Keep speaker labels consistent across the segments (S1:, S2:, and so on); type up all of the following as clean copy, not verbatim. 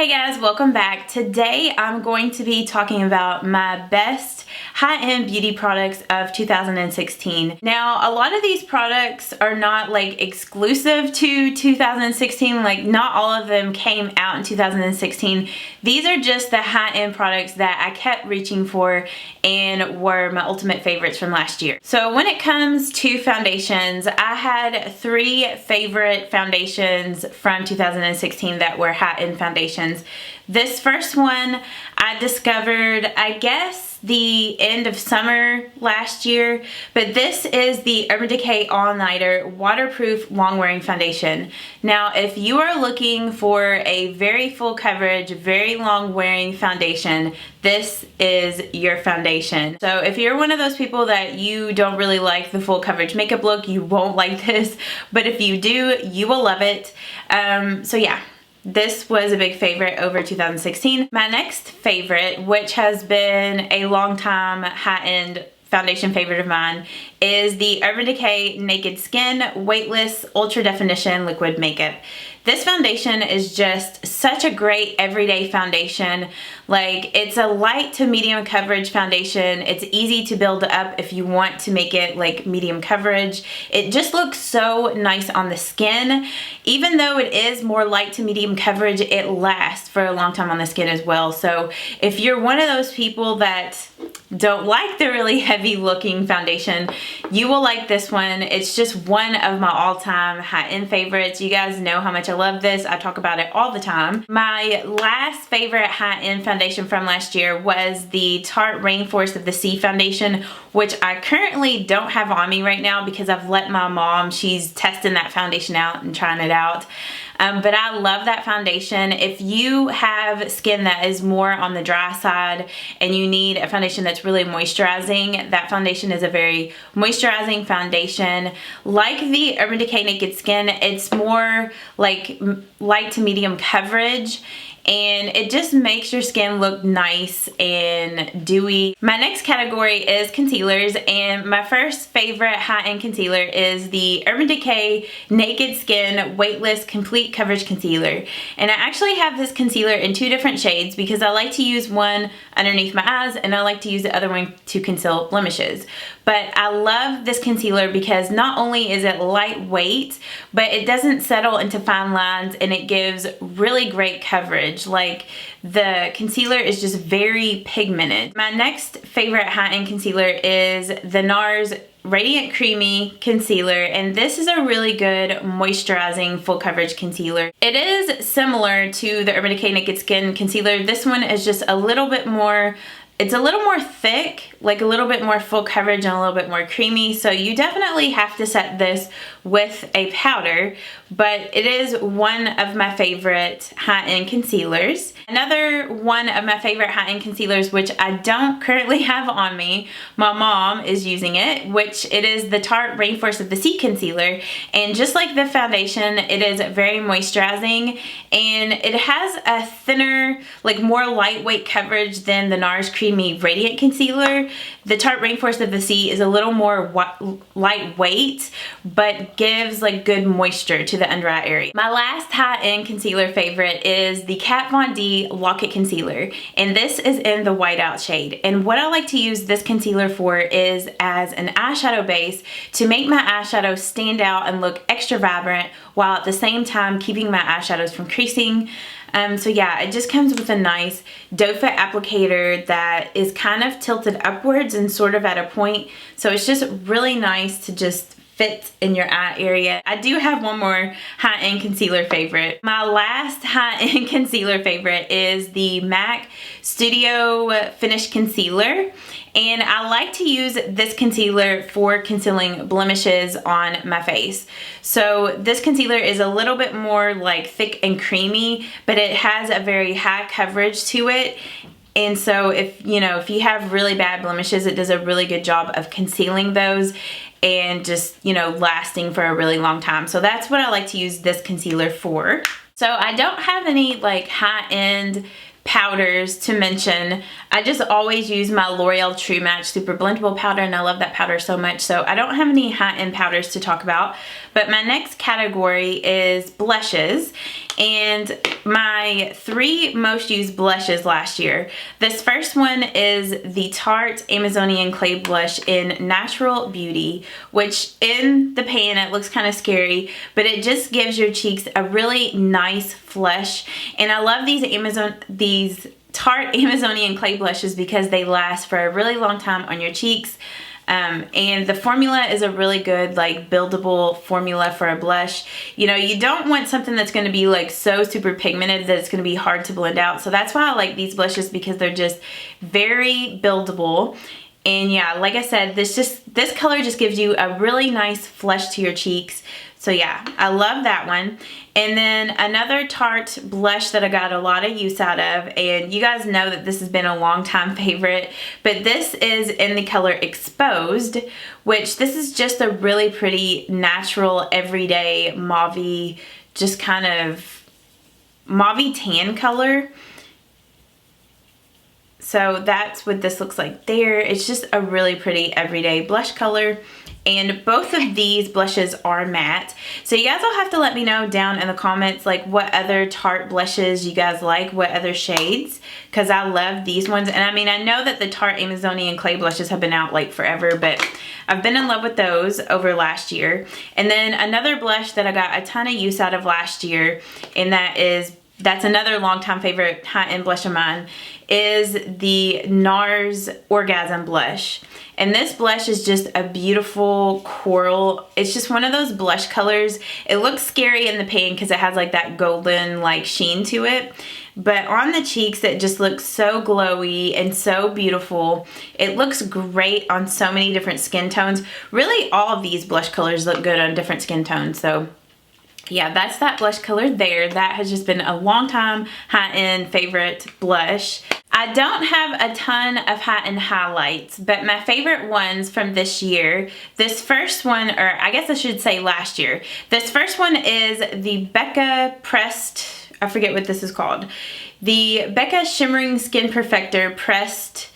S1: Hey guys, welcome back. Today I'm going to be talking about my best high-end beauty products of 2016. Now, a lot of these products are not like exclusive to 2016, like not all of them came out in 2016. These are just the high-end products that I kept reaching for and were my ultimate favorites from last year. So when it comes to foundations, I had three favorite foundations from 2016 that were high-end foundations. This first one I discovered, I guess, the end of summer last year, but this is the Urban Decay All Nighter Waterproof Long Wearing Foundation. Now, if you are looking for a very full coverage, very long wearing foundation, this is your foundation. So if you're one of those people that you don't really like the full coverage makeup look, you won't like this, but if you do, you will love it. So yeah. This was a big favorite over 2016. My next favorite, which has been a long time high-end foundation favorite of mine, is the Urban Decay Naked Skin Weightless Ultra Definition Liquid Makeup. This foundation is just such a great everyday foundation. Like, it's a light to medium coverage foundation. It's easy to build up if you want to make it like medium coverage. It just looks so nice on the skin. Even though it is more light to medium coverage, it lasts for a long time on the skin as well. So if you're one of those people that don't like the really heavy looking foundation, you will like this one. It's just one of my all-time high-end favorites. You guys know how much I love this. I talk about it all the time. My last favorite high-end foundation from last year was the Tarte Rainforest of the Sea foundation, which I currently don't have on me right now because I've let my mom, she's testing that foundation out and trying it out. But I love that foundation. If you have skin that is more on the dry side and you need a foundation that's really moisturizing, that foundation is a very moisturizing foundation. Like the Urban Decay Naked Skin, it's more like light to medium coverage, and it just makes your skin look nice and dewy. My next category is concealers, and my first favorite high-end concealer is the Urban Decay Naked Skin Weightless Complete Coverage Concealer. And I actually have this concealer in two different shades because I like to use one underneath my eyes and I like to use the other one to conceal blemishes. But I love this concealer because not only is it lightweight, but it doesn't settle into fine lines and it gives really great coverage. Like, the concealer is just very pigmented. My next favorite high-end concealer is the NARS Radiant Creamy Concealer, and this is a really good moisturizing full coverage concealer. It is similar to the Urban Decay Naked Skin Concealer. This one is just a little bit more, it's a little more thick, like a little bit more full coverage and a little bit more creamy. So you definitely have to set this with a powder, but it is one of my favorite high-end concealers. Another one of my favorite high-end concealers, which I don't currently have on me, my mom is using it, which it is the Tarte Rainforest of the Sea Concealer. And just like the foundation, it is very moisturizing and it has a thinner, like more lightweight coverage than the NARS Creamy Radiant Concealer. The Tarte Rainforest of the Sea is a little more lightweight, but gives like good moisture to the under eye area. My last high-end concealer favorite is the Kat Von D Lock-It Concealer, and this is in the whiteout shade. And what I like to use this concealer for is as an eyeshadow base to make my eyeshadows stand out and look extra vibrant while at the same time keeping my eyeshadows from creasing. So yeah, it just comes with a nice doe foot applicator that is kind of tilted upwards and sort of at a point. So it's just really nice to just fit in your eye area. I do have one more high-end concealer favorite. My last high-end concealer favorite is the MAC Studio Finish Concealer. And I like to use this concealer for concealing blemishes on my face. So this concealer is a little bit more like thick and creamy, but it has a very high coverage to it. And so if you have really bad blemishes, it does a really good job of concealing those and just, lasting for a really long time. So that's what I like to use this concealer for. So I don't have any like high-end powders to mention. I just always use my L'Oreal True Match Super Blendable Powder, and I love that powder so much, so I don't have any high-end powders to talk about. But my next category is blushes, and my 3 most used blushes last year. This first one is the Tarte Amazonian Clay Blush in Natural Beauty, which in the pan it looks kind of scary, but it just gives your cheeks a really nice flush. And I love these Tarte Amazonian Clay Blushes because they last for a really long time on your cheeks. And the formula is a really good, like, buildable formula for a blush. You know, you don't want something that's going to be like so super pigmented that it's going to be hard to blend out. So that's why I like these blushes, because they're just very buildable. And yeah, like I said, this color just gives you a really nice flush to your cheeks. So yeah, I love that one. And then another Tarte blush that I got a lot of use out of, and you guys know that this has been a long time favorite, but this is in the color Exposed, which this is just a really pretty natural everyday mauve-y, just kind of mauve tan color. So that's what this looks like there. It's just a really pretty everyday blush color. And both of these blushes are matte. So you guys will have to let me know down in the comments, like, what other Tarte blushes you guys like, what other shades, because I love these ones. And I mean, I know that the Tarte Amazonian Clay blushes have been out like forever, but I've been in love with those over last year. And then another blush that I got a ton of use out of last year, and that's another longtime favorite high-end blush of mine, is the NARS Orgasm blush. And this blush is just a beautiful coral. It's just one of those blush colors. It looks scary in the pan because it has like that golden like sheen to it. But on the cheeks, it just looks so glowy and so beautiful. It looks great on so many different skin tones. Really, all of these blush colors look good on different skin tones. So yeah, that's that blush color there. That has just been a long time high-end favorite blush. I don't have a ton of high-end highlights, but my favorite ones from this year, this first one, or I guess I should say last year, this first one is the Becca Pressed, I forget what this is called, the Becca Shimmering Skin Perfector Pressed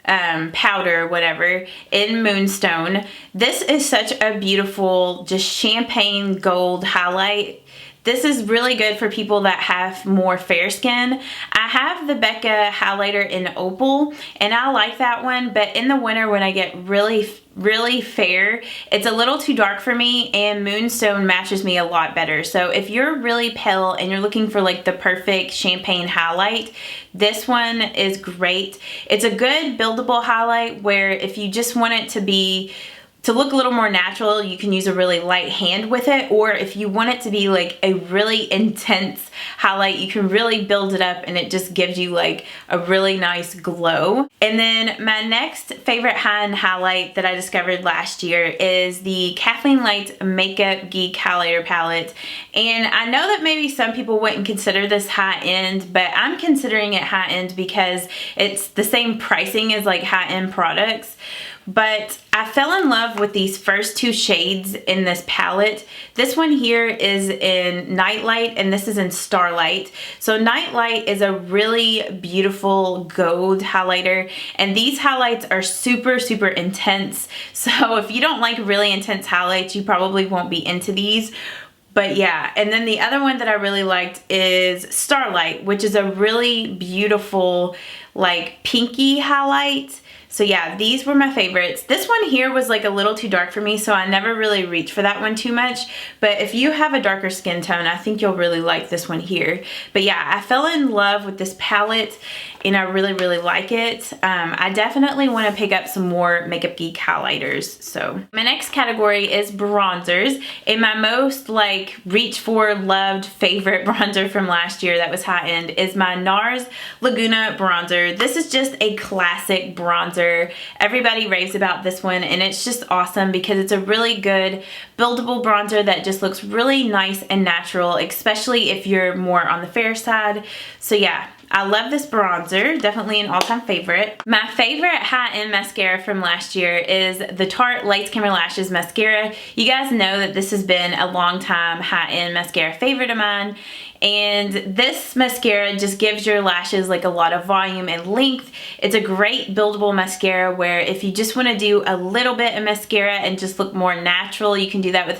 S1: powder, whatever, in Moonstone. This is such a beautiful, just champagne gold highlight. This is really good for people that have more fair skin. I have the Becca highlighter in Opal, and I like that one, but in the winter when I get really fair, it's a little too dark for me, and Moonstone matches me a lot better. So if you're really pale and you're looking for like the perfect champagne highlight, this one is great. It's a good buildable highlight where if you just want it to look a little more natural, you can use a really light hand with it, or if you want it to be like a really intense highlight, you can really build it up and it just gives you like a really nice glow. And then my next favorite high-end highlight that I discovered last year is the Kathleen Lights Makeup Geek Highlighter Palette. And I know that maybe some people wouldn't consider this high-end, but I'm considering it high-end because it's the same pricing as like high-end products. But I fell in love with these first 2 shades in this palette. This one here is in Nightlight, and this is in Starlight. So Nightlight is a really beautiful gold highlighter, and these highlights are super intense. So if you don't like really intense highlights, you probably won't be into these. But yeah, and then the other one that I really liked is Starlight, which is a really beautiful like pinky highlight. So yeah, these were my favorites. This one here was like a little too dark for me, so I never really reached for that one too much. But if you have a darker skin tone, I think you'll really like this one here. But yeah, I fell in love with this palette and I really like it. I definitely want to pick up some more Makeup Geek highlighters. So my next category is bronzers, and my most like reach for, loved, favorite bronzer from last year that was high end is my NARS Laguna bronzer. This is just a classic bronzer. Everybody raves about this one, and it's just awesome because it's a really good buildable bronzer that just looks really nice and natural, especially if you're more on the fair side. So yeah, I love this bronzer, definitely an all-time favorite. My favorite high-end mascara from last year is the Tarte Lights Camera Lashes mascara. You guys know that this has been a long time high-end mascara favorite of mine, And this mascara just gives your lashes like a lot of volume and length. It's a great buildable mascara where if you just want to do a little bit of mascara and just look more natural, you can do that with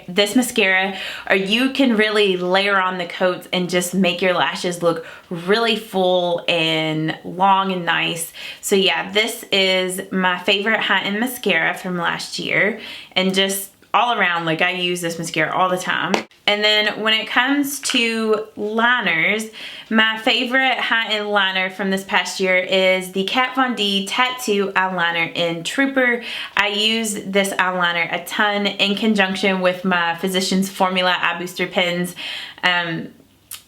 S1: this mascara, or you can really layer on the coats and just make your lashes look really full and long and nice. So yeah, this is my favorite high-end mascara from last year, and just all around, like, I use this mascara all the time. And then when it comes to liners, my favorite high-end liner from this past year is the Kat Von D Tattoo Eyeliner in Trooper. I use this eyeliner a ton in conjunction with my Physicians Formula Eye Booster pens.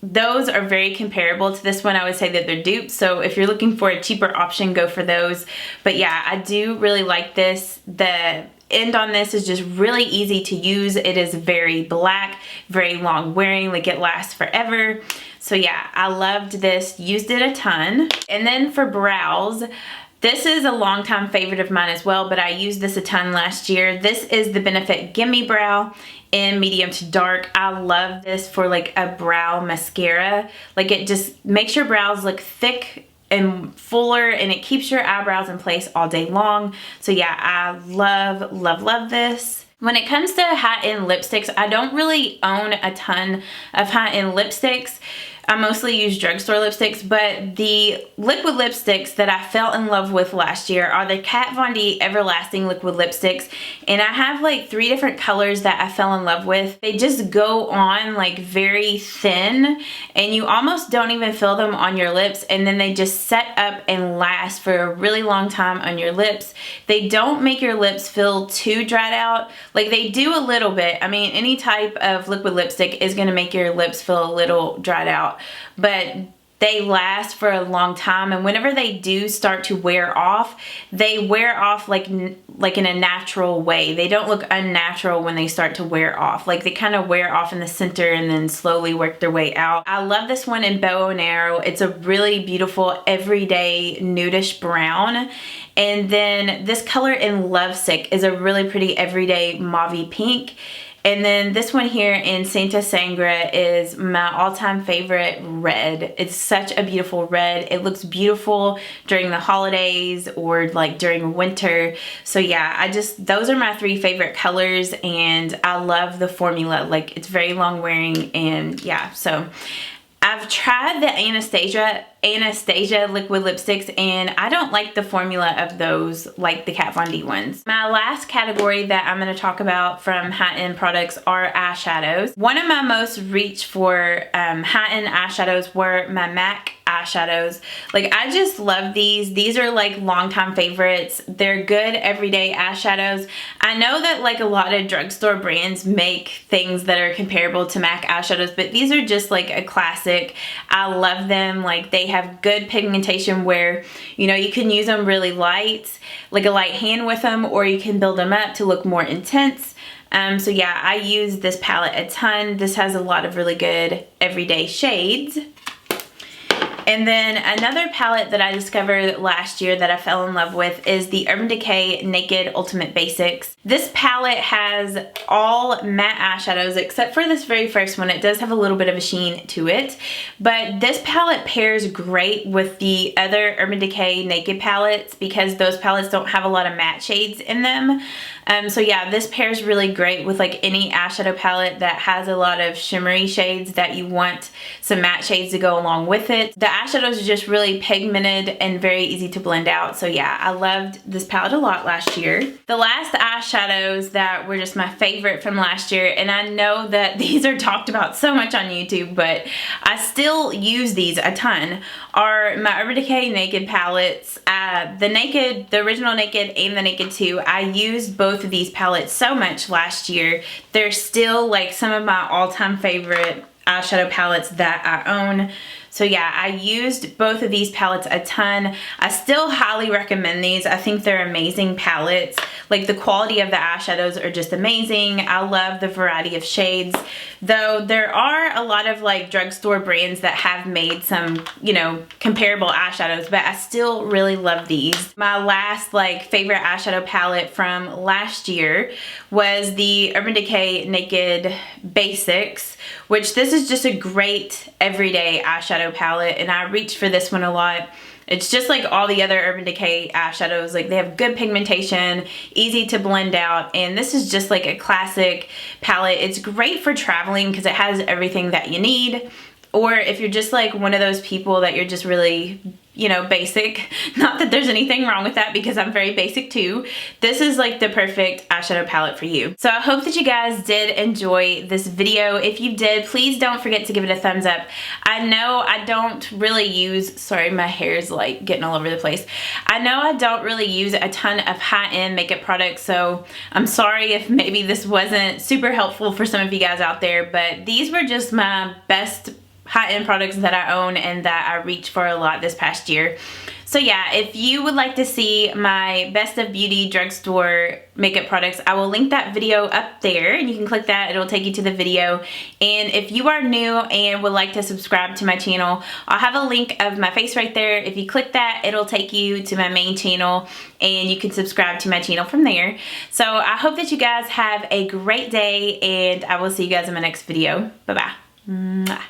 S1: Those are very comparable to this one. I would say that they're dupes, so if you're looking for a cheaper option, go for those. But yeah, I do really like this. The end on this is just really easy to use. It is very black, very long wearing, like it lasts forever. So yeah, I loved this, used it a ton. And then for brows, this is a longtime favorite of mine as well, but I used this a ton last year. This is the Benefit Gimme Brow in medium to dark. I love this for like a brow mascara. Like, it just makes your brows look thick and fuller, and it keeps your eyebrows in place all day long. So yeah, I love, love, love this. When it comes to high-end lipsticks, I don't really own a ton of high-end lipsticks. I mostly use drugstore lipsticks, but the liquid lipsticks that I fell in love with last year are the Kat Von D Everlasting liquid lipsticks, and I have like 3 different colors that I fell in love with. They just go on like very thin, and you almost don't even feel them on your lips, and then they just set up and last for a really long time on your lips. They don't make your lips feel too dried out. Like, they do a little bit. I mean, any type of liquid lipstick is going to make your lips feel a little dried out, but they last for a long time, and whenever they do start to wear off, they wear off like in a natural way. They don't look unnatural when they start to wear off. Like, they kind of wear off in the center and then slowly work their way out. I love this one in Bow and Arrow. It's a really beautiful everyday nudish brown. And then this color in Lovesick is a really pretty everyday mauve pink. And then this one here in Santa Sangra is my all-time favorite red. It's such a beautiful red. It looks beautiful during the holidays or like during winter. So yeah, those are my 3 favorite colors, and I love the formula. Like, it's very long wearing, and yeah, so I've tried the Anastasia liquid lipsticks, and I don't like the formula of those like the Kat Von D ones. My last category that I'm going to talk about from high-end products are eyeshadows. One of my most reached for high-end eyeshadows were my MAC eyeshadows. Like, I just love these. These are like longtime favorites. They're good everyday eyeshadows. I know that like a lot of drugstore brands make things that are comparable to MAC eyeshadows, but these are just like a classic. I love them. Like, they have good pigmentation where, you know, you can use them really light, like a light hand with them, or you can build them up to look more intense. So yeah, I use this palette a ton. This has a lot of really good everyday shades. And then another palette that I discovered last year that I fell in love with is the Urban Decay Naked Ultimate Basics. This palette has all matte eyeshadows except for this very first one. It does have a little bit of a sheen to it, but this palette pairs great with the other Urban Decay Naked palettes because those palettes don't have a lot of matte shades in them. So yeah, this pairs really great with like any eyeshadow palette that has a lot of shimmery shades that you want some matte shades to go along with it. The eyeshadows are just really pigmented and very easy to blend out. So yeah, I loved this palette a lot last year. The last eyeshadows that were just my favorite from last year, and I know that these are talked about so much on YouTube, but I still use these a ton, are my Urban Decay Naked palettes. The original Naked and the Naked 2. I used both of these palettes so much last year. They're still like some of my all-time favorite eyeshadow palettes that I own. So yeah, I used both of these palettes a ton. I still highly recommend these. I think they're amazing palettes. Like, the quality of the eyeshadows are just amazing. I love the variety of shades, though there are a lot of like drugstore brands that have made some, you know, comparable eyeshadows, but I still really love these. My last like favorite eyeshadow palette from last year was the Urban Decay Naked Basics, which this is just a great everyday eyeshadow palette, and I reach for this one a lot. It's just like all the other Urban Decay eyeshadows. Like, they have good pigmentation, easy to blend out, and this is just like a classic palette. It's great for traveling because it has everything that you need. Or if you're just like one of those people that you're just really, you know, basic. Not that there's anything wrong with that, because I'm very basic too. This is like the perfect eyeshadow palette for you. So I hope that you guys did enjoy this video. If you did, please don't forget to give it a thumbs up. I know I don't really use, sorry, my hair is like getting all over the place. I know I don't really use a ton of high-end makeup products, so I'm sorry if maybe this wasn't super helpful for some of you guys out there, but these were just my best high-end products that I own and that I reached for a lot this past year. So yeah, if you would like to see my best of beauty drugstore makeup products, I will link that video up there, and you can click that. It'll take you to the video. And if you are new and would like to subscribe to my channel, I'll have a link of my face right there. If you click that, it'll take you to my main channel, and you can subscribe to my channel from there. So I hope that you guys have a great day, and I will see you guys in my next video. Bye-bye.